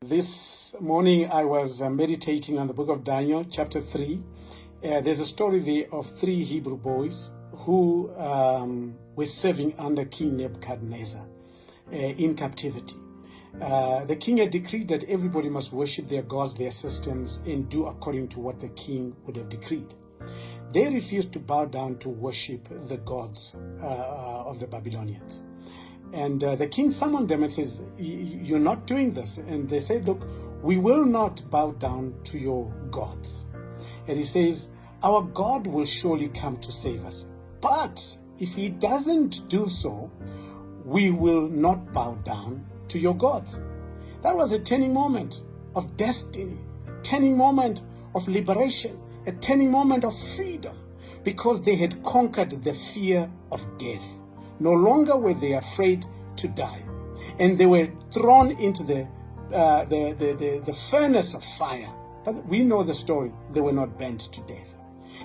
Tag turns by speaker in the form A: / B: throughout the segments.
A: This morning I was meditating on the book of Daniel, chapter 3. There's a story there of 3 Hebrew boys who were serving under King Nebuchadnezzar in captivity. The king had decreed that everybody must worship their gods, their systems, and do according to what the king would have decreed. They refused to bow down to worship the gods of the Babylonians. And the king summoned them and says, "You're not doing this." And they said, "Look, we will not bow down to your gods." And he says, "Our God will surely come to save us. But if he doesn't do so, we will not bow down to your gods." That was a turning moment of destiny, a turning moment of liberation, a turning moment of freedom, because they had conquered the fear of death. No longer were they afraid to die, and they were thrown into the furnace of fire. But we know the story; they were not burnt to death.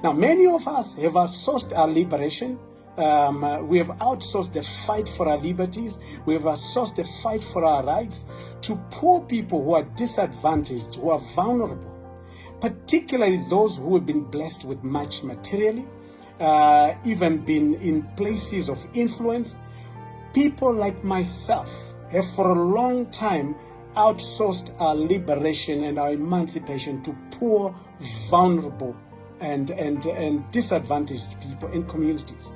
A: Now, many of us have outsourced our liberation. We have outsourced the fight for our liberties. We have outsourced the fight for our rights to poor people who are disadvantaged, who are vulnerable, particularly those who have been blessed with much materially, even been in places of influence. People like myself have for a long time outsourced our liberation and our emancipation to poor, vulnerable, and disadvantaged people in communities.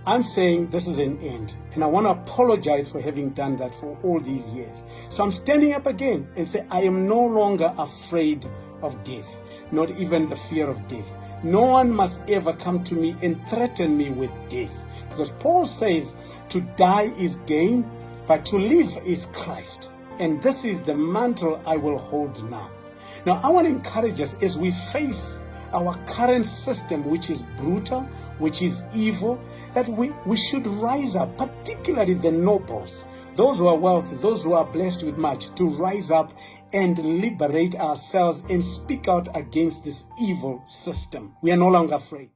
A: I'm saying this is an end, and I want to apologize for having done that for all these years. So I'm standing up again and say, I am no longer afraid of death, not even the fear of death. No one must ever come to me and threaten me with death, because Paul says to die is gain, but to live is Christ. And this is the mantle I will hold now. Now, I want to encourage us as we face our current system, which is brutal, which is evil, that we should rise up, particularly the nobles, those who are wealthy, those who are blessed with much, to rise up and liberate ourselves and speak out against this evil system. We are no longer afraid.